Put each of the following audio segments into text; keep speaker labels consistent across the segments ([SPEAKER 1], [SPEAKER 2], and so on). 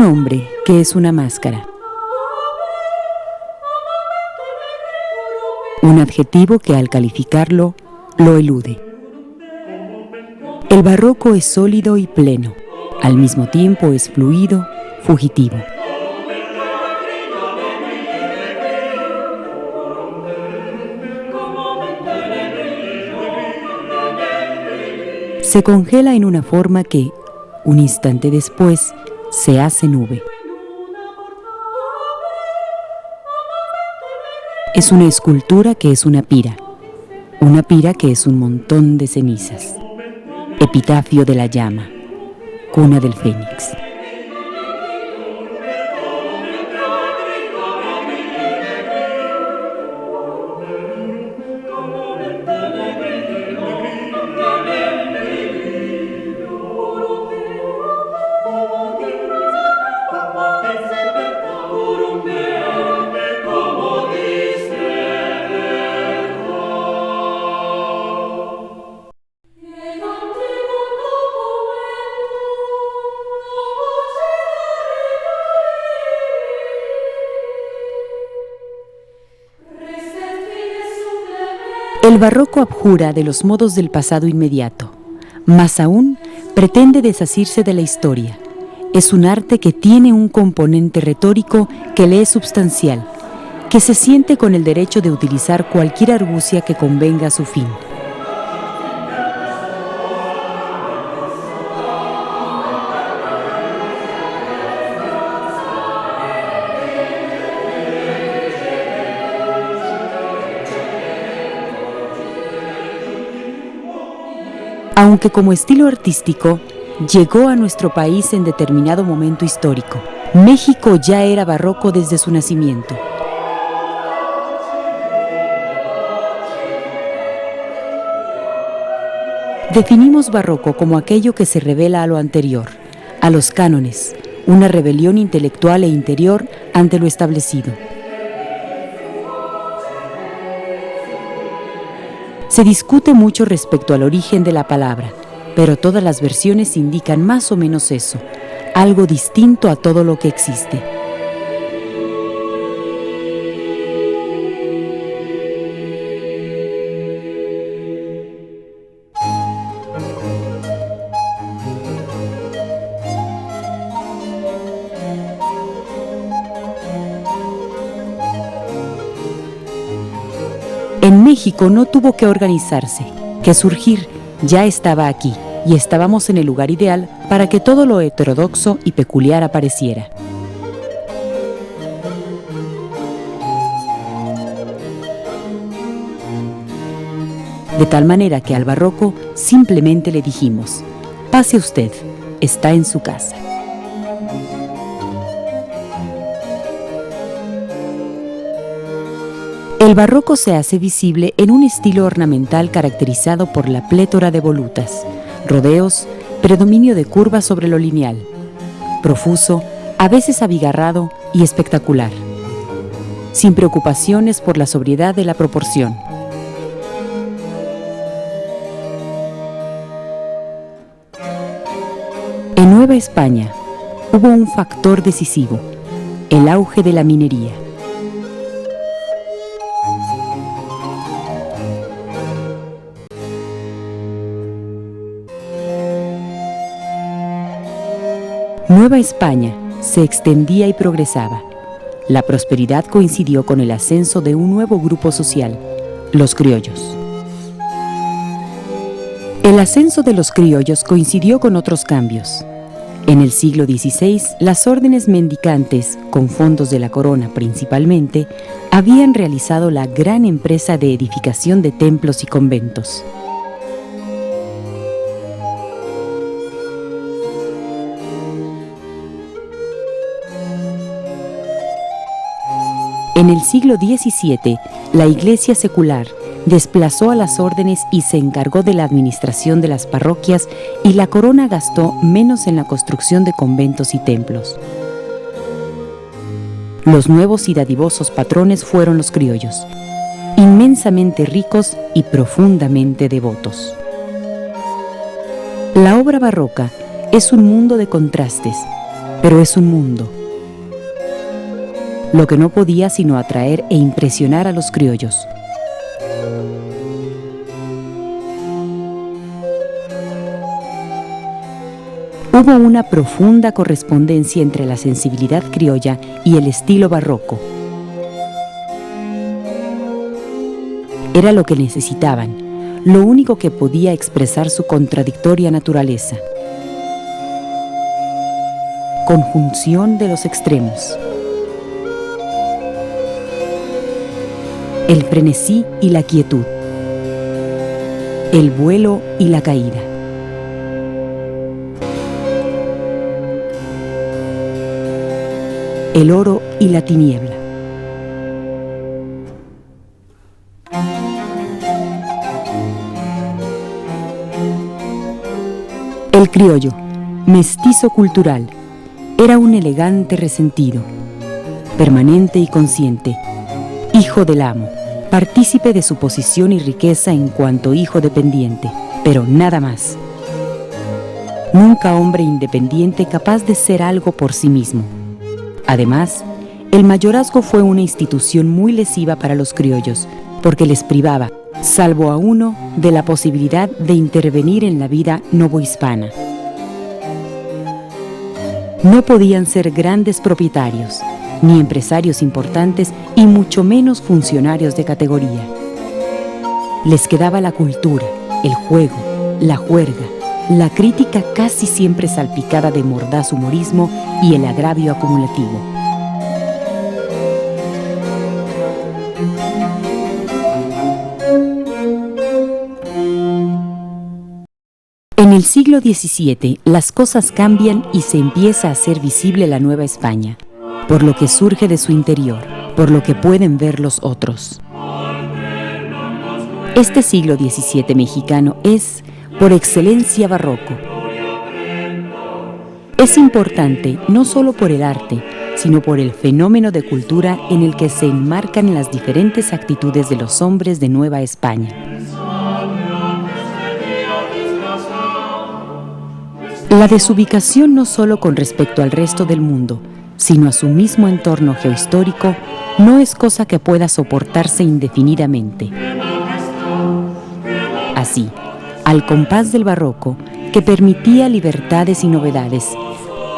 [SPEAKER 1] Un hombre que es una máscara. Un adjetivo que al calificarlo lo elude. El barroco es sólido y pleno, al mismo tiempo es fluido, fugitivo. Se congela en una forma que, un instante después, se hace nube. Es una escultura que es una pira que es un montón de cenizas. Epitafio de la llama, cuna del fénix. El barroco abjura de los modos del pasado inmediato, más aún pretende desasirse de la historia. Es un arte que tiene un componente retórico que le es substancial, que se siente con el derecho de utilizar cualquier argucia que convenga a su fin. Aunque como estilo artístico llegó a nuestro país en determinado momento histórico, México ya era barroco desde su nacimiento. Definimos barroco como aquello que se revela a lo anterior, a los cánones, una rebelión intelectual e interior ante lo establecido. Se discute mucho respecto al origen de la palabra, pero todas las versiones indican más o menos eso, algo distinto a todo lo que existe. En México no tuvo que organizarse, que surgir, ya estaba aquí y estábamos en el lugar ideal para que todo lo heterodoxo y peculiar apareciera. De tal manera que al barroco simplemente le dijimos: pase usted, está en su casa. El barroco se hace visible en un estilo ornamental caracterizado por la plétora de volutas, rodeos, predominio de curvas sobre lo lineal, profuso, a veces abigarrado y espectacular, sin preocupaciones por la sobriedad de la proporción. En Nueva España hubo un factor decisivo, el auge de la minería. Nueva España se extendía y progresaba. La prosperidad coincidió con el ascenso de un nuevo grupo social, los criollos. El ascenso de los criollos coincidió con otros cambios. En el siglo XVI, las órdenes mendicantes, con fondos de la corona principalmente, habían realizado la gran empresa de edificación de templos y conventos. En el siglo XVII, la Iglesia secular desplazó a las órdenes y se encargó de la administración de las parroquias, y la corona gastó menos en la construcción de conventos y templos. Los nuevos y dadivosos patrones fueron los criollos, inmensamente ricos y profundamente devotos. La obra barroca es un mundo de contrastes, pero es un mundo, lo que no podía sino atraer e impresionar a los criollos. Hubo una profunda correspondencia entre la sensibilidad criolla y el estilo barroco. Era lo que necesitaban, lo único que podía expresar su contradictoria naturaleza. Conjunción de los extremos. El frenesí y la quietud. El vuelo y la caída. El oro y la tiniebla. El criollo, mestizo cultural, era un elegante resentido, permanente y consciente, hijo del amo, partícipe de su posición y riqueza en cuanto hijo dependiente, pero nada más. Nunca hombre independiente capaz de ser algo por sí mismo. Además, el mayorazgo fue una institución muy lesiva para los criollos, porque les privaba, salvo a uno, de la posibilidad de intervenir en la vida novohispana. No podían ser grandes propietarios, ni empresarios importantes y mucho menos funcionarios de categoría. Les quedaba la cultura, el juego, la juerga, la crítica casi siempre salpicada de mordaz humorismo y el agravio acumulativo. En el siglo XVII, las cosas cambian y se empieza a hacer visible la Nueva España, por lo que surge de su interior, por lo que pueden ver los otros. Este siglo XVII mexicano es, por excelencia, barroco. Es importante no solo por el arte, sino por el fenómeno de cultura en el que se enmarcan las diferentes actitudes de los hombres de Nueva España. La desubicación no solo con respecto al resto del mundo, sino a su mismo entorno geohistórico, no es cosa que pueda soportarse indefinidamente. Así, al compás del barroco, que permitía libertades y novedades,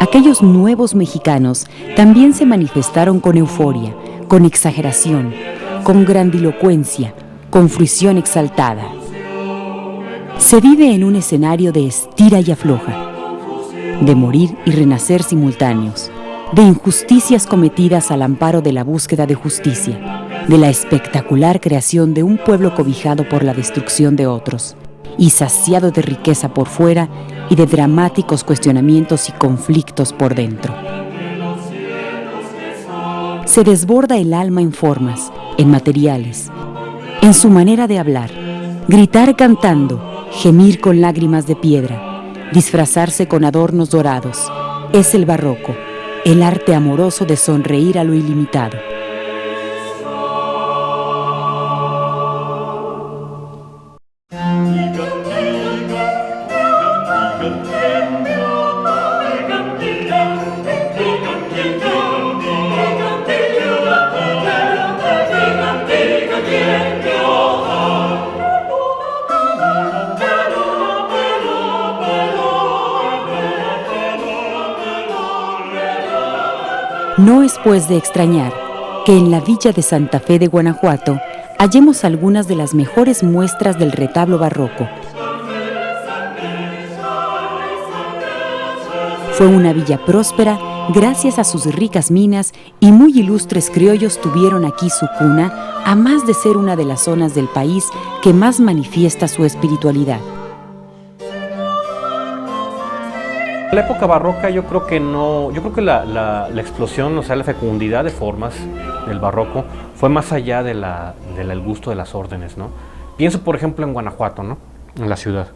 [SPEAKER 1] aquellos nuevos mexicanos también se manifestaron con euforia, con exageración, con grandilocuencia, con fruición exaltada. Se vive en un escenario de estira y afloja, de morir y renacer simultáneos, de injusticias cometidas al amparo de la búsqueda de justicia, de la espectacular creación de un pueblo cobijado por la destrucción de otros, y saciado de riqueza por fuera y de dramáticos cuestionamientos y conflictos por dentro. Se desborda el alma en formas, en materiales, en su manera de hablar, gritar cantando, gemir con lágrimas de piedra, disfrazarse con adornos dorados. Es el barroco, el arte amoroso de sonreír a lo ilimitado. No es pues de extrañar que en la villa de Santa Fe de Guanajuato hallemos algunas de las mejores muestras del retablo barroco. Fue una villa próspera gracias a sus ricas minas y muy ilustres criollos tuvieron aquí su cuna, a más de ser una de las zonas del país que más manifiesta su espiritualidad.
[SPEAKER 2] La época barroca yo creo que la explosión, o sea, la fecundidad de formas del barroco fue más allá del gusto de las órdenes, ¿no? Pienso, por ejemplo, en Guanajuato, ¿no? En la ciudad.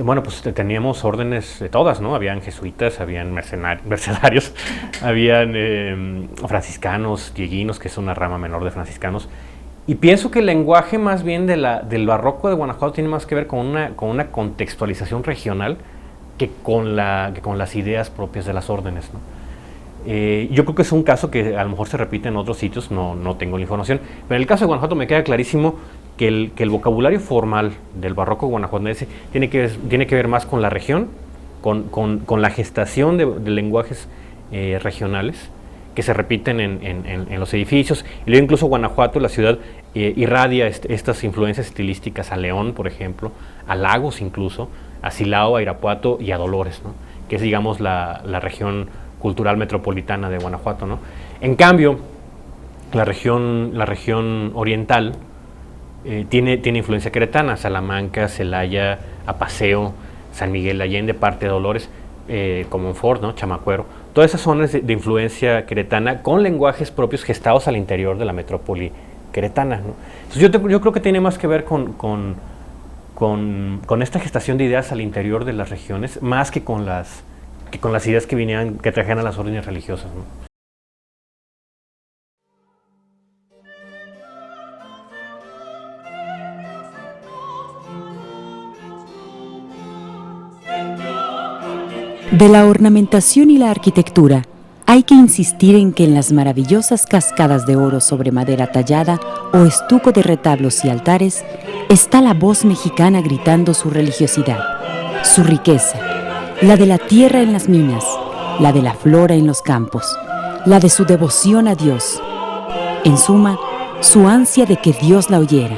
[SPEAKER 2] Bueno, pues teníamos órdenes de todas, ¿no? Habían jesuitas, habían mercenarios, habían franciscanos, dieguinos, que es una rama menor de franciscanos. Y pienso que el lenguaje más bien del barroco de Guanajuato tiene más que ver con una contextualización regional que con las ideas propias de las órdenes, ¿no? Yo creo que es un caso que a lo mejor se repite en otros sitios, no tengo la información, pero en el caso de Guanajuato me queda clarísimo que el vocabulario formal del barroco guanajuatense tiene que ver más con la región, con la gestación de lenguajes regionales que se repiten en los edificios, y luego incluso Guanajuato, la ciudad, irradia estas influencias estilísticas a León, por ejemplo, a Lagos incluso, a Silao, a Irapuato y a Dolores, ¿no? Que es, digamos, la región cultural metropolitana de Guanajuato, ¿no? En cambio, la región oriental tiene influencia queretana, Salamanca, Celaya, Apaseo, San Miguel de Allende, parte de Dolores, Comonfort, ¿no? Chamacuero, todas esas zonas de influencia queretana con lenguajes propios gestados al interior de la metrópoli queretana, ¿no? Entonces yo creo que tiene más que ver con esta gestación de ideas al interior de las regiones, más que con las ideas que trajeran a las órdenes religiosas, ¿no?
[SPEAKER 1] De la ornamentación y la arquitectura, hay que insistir en que en las maravillosas cascadas de oro sobre madera tallada o estuco de retablos y altares está la voz mexicana gritando su religiosidad, su riqueza, la de la tierra en las minas, la de la flora en los campos, la de su devoción a Dios. En suma, su ansia de que Dios la oyera.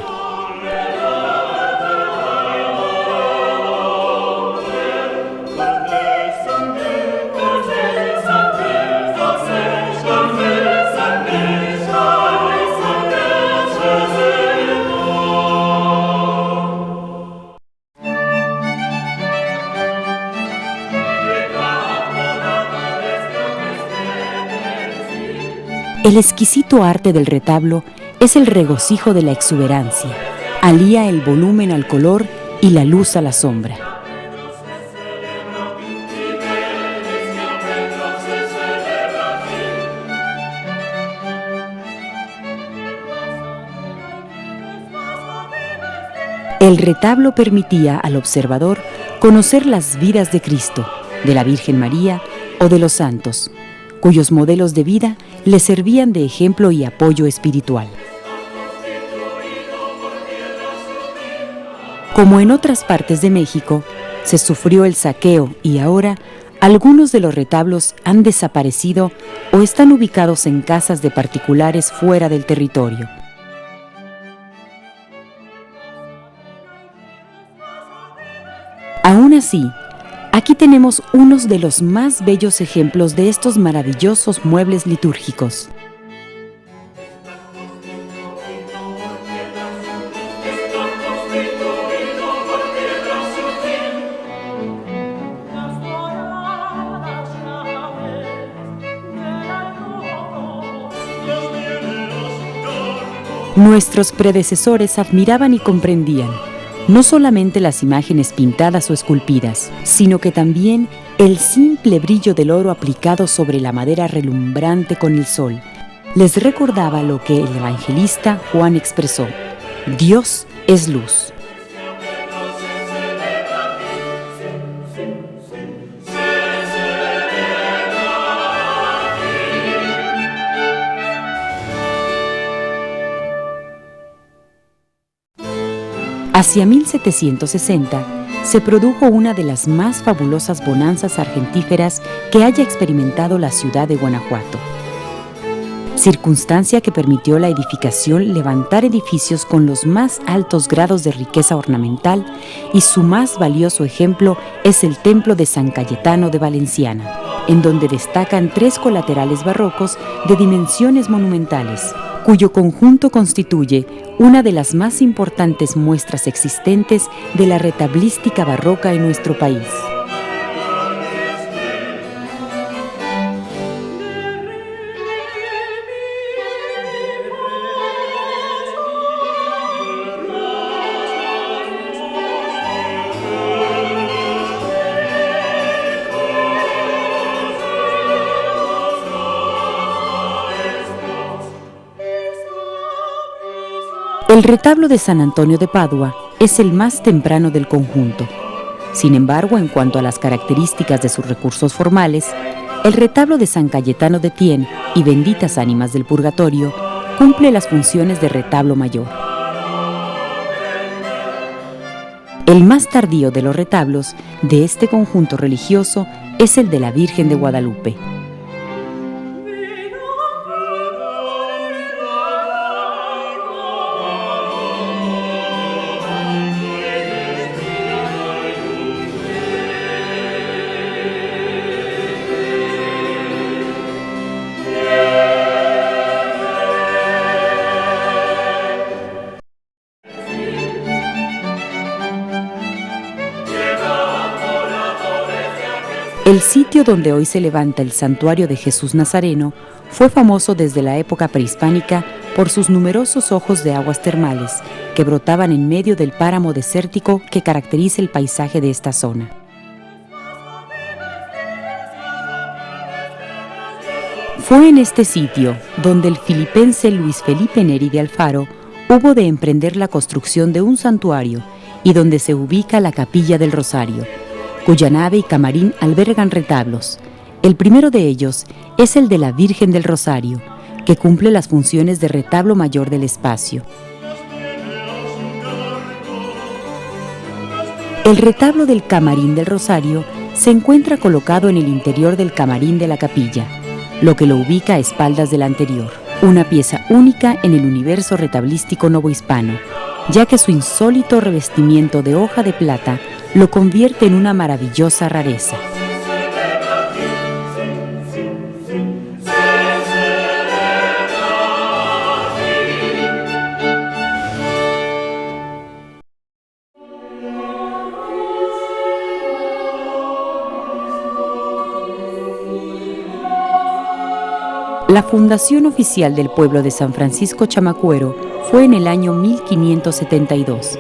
[SPEAKER 1] El exquisito arte del retablo es el regocijo de la exuberancia. Alía el volumen al color y la luz a la sombra. El retablo permitía al observador conocer las vidas de Cristo, de la Virgen María o de los santos, cuyos modelos de vida le servían de ejemplo y apoyo espiritual. Como en otras partes de México, se sufrió el saqueo y ahora algunos de los retablos han desaparecido o están ubicados en casas de particulares fuera del territorio. Aún así, aquí tenemos unos de los más bellos ejemplos de estos maravillosos muebles litúrgicos. Nuestros predecesores admiraban y comprendían no solamente las imágenes pintadas o esculpidas, sino que también el simple brillo del oro aplicado sobre la madera relumbrante con el sol. Les recordaba lo que el evangelista Juan expresó: Dios es luz. Hacia 1760 se produjo una de las más fabulosas bonanzas argentíferas que haya experimentado la ciudad de Guanajuato, circunstancia que permitió la edificación levantar edificios con los más altos grados de riqueza ornamental, y su más valioso ejemplo es el templo de San Cayetano de Valenciana, en donde destacan 3 colaterales barrocos de dimensiones monumentales, cuyo conjunto constituye una de las más importantes muestras existentes de la retablística barroca en nuestro país. El retablo de San Antonio de Padua es el más temprano del conjunto. Sin embargo, en cuanto a las características de sus recursos formales, el retablo de San Cayetano de Thiene y Benditas Ánimas del Purgatorio cumple las funciones de retablo mayor. El más tardío de los retablos de este conjunto religioso es el de la Virgen de Guadalupe. El sitio donde hoy se levanta el santuario de Jesús Nazareno fue famoso desde la época prehispánica por sus numerosos ojos de aguas termales que brotaban en medio del páramo desértico que caracteriza el paisaje de esta zona. Fue en este sitio donde el filipense Luis Felipe Neri de Alfaro hubo de emprender la construcción de un santuario y donde se ubica la Capilla del Rosario, cuya nave y camarín albergan retablos. El primero de ellos es el de la Virgen del Rosario, que cumple las funciones de retablo mayor del espacio. El retablo del camarín del Rosario se encuentra colocado en el interior del camarín de la capilla, lo que lo ubica a espaldas del anterior, una pieza única en el universo retablístico novohispano, ya que su insólito revestimiento de hoja de plata lo convierte en una maravillosa rareza. La fundación oficial del pueblo de San Francisco Chamacuero fue en el año 1572.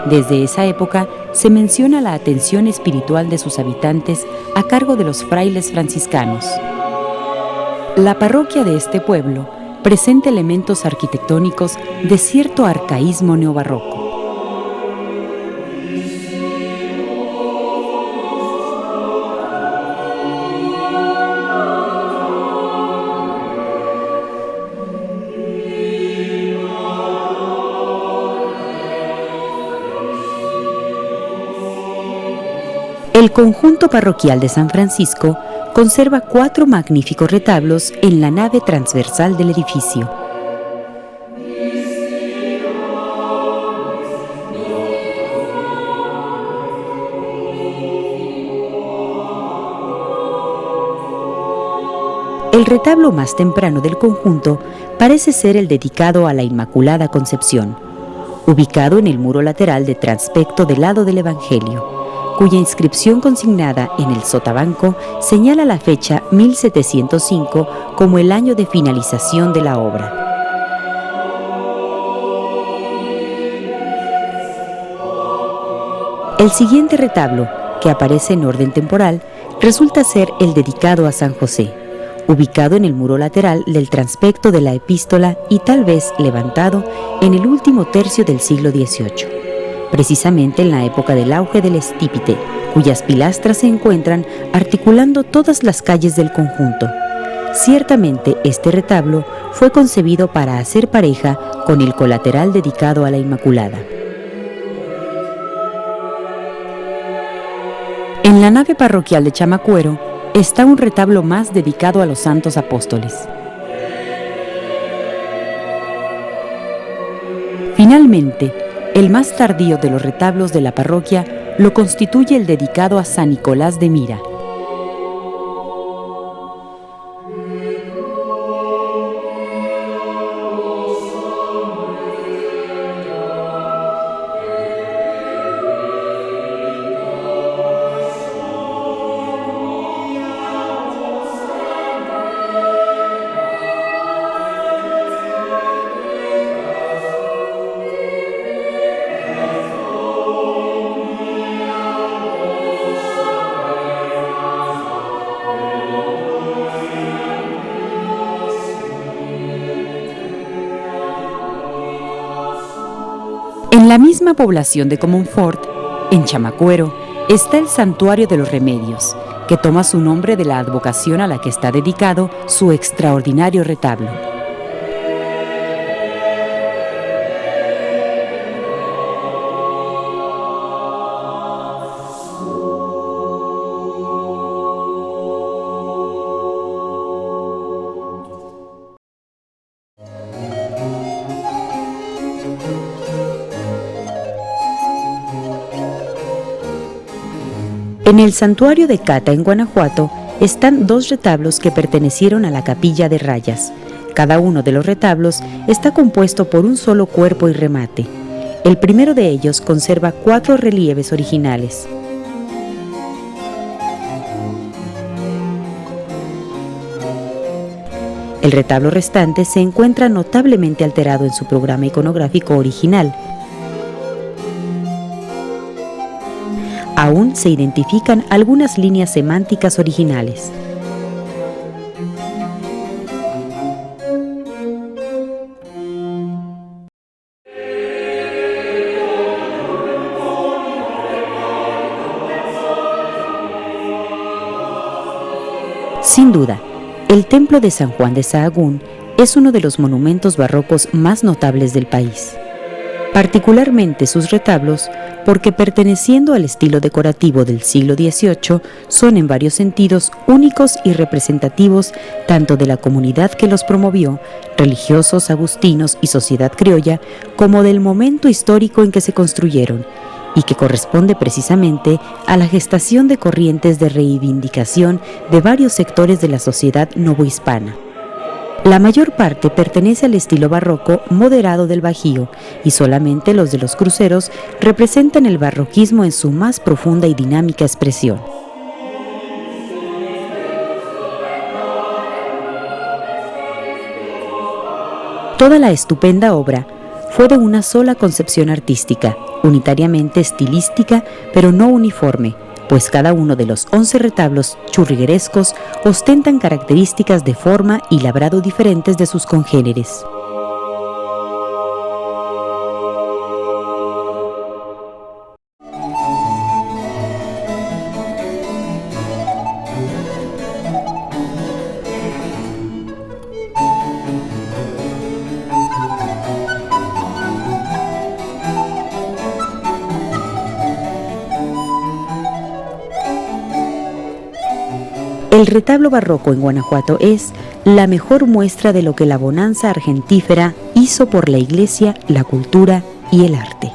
[SPEAKER 1] Desde esa época se menciona la atención espiritual de sus habitantes a cargo de los frailes franciscanos. La parroquia de este pueblo presenta elementos arquitectónicos de cierto arcaísmo neobarroco. El conjunto parroquial de San Francisco conserva 4 magníficos retablos en la nave transversal del edificio. El retablo más temprano del conjunto parece ser el dedicado a la Inmaculada Concepción, ubicado en el muro lateral de transpecto del lado del Evangelio, cuya inscripción consignada en el sotabanco señala la fecha 1705 como el año de finalización de la obra. El siguiente retablo, que aparece en orden temporal, resulta ser el dedicado a San José, ubicado en el muro lateral del transpecto de la epístola y tal vez levantado en el último tercio del siglo XVIII. Precisamente en la época del auge del estípite, cuyas pilastras se encuentran articulando todas las calles del conjunto. Ciertamente este retablo fue concebido para hacer pareja con el colateral dedicado a la Inmaculada. En la nave parroquial de Chamacuero está un retablo más dedicado a los santos apóstoles. Finalmente, el más tardío de los retablos de la parroquia lo constituye el dedicado a San Nicolás de Mira. En la misma población de Comonfort, en Chamacuero, está el Santuario de los Remedios, que toma su nombre de la advocación a la que está dedicado su extraordinario retablo. En el santuario de Cata, en Guanajuato, están 2 retablos que pertenecieron a la Capilla de Rayas. Cada uno de los retablos está compuesto por un solo cuerpo y remate. El primero de ellos conserva 4 relieves originales. El retablo restante se encuentra notablemente alterado en su programa iconográfico original. Aún se identifican algunas líneas semánticas originales. Sin duda, el Templo de San Juan de Sahagún es uno de los monumentos barrocos más notables del país. Particularmente sus retablos, porque perteneciendo al estilo decorativo del siglo XVIII, son en varios sentidos únicos y representativos tanto de la comunidad que los promovió, religiosos, agustinos y sociedad criolla, como del momento histórico en que se construyeron, y que corresponde precisamente a la gestación de corrientes de reivindicación de varios sectores de la sociedad novohispana. La mayor parte pertenece al estilo barroco moderado del Bajío y solamente los de los cruceros representan el barroquismo en su más profunda y dinámica expresión. Toda la estupenda obra fue de una sola concepción artística, unitariamente estilística, pero no uniforme, pues cada uno de los 11 retablos churriguerescos ostentan características de forma y labrado diferentes de sus congéneres. El retablo barroco en Guanajuato es la mejor muestra de lo que la bonanza argentífera hizo por la iglesia, la cultura y el arte.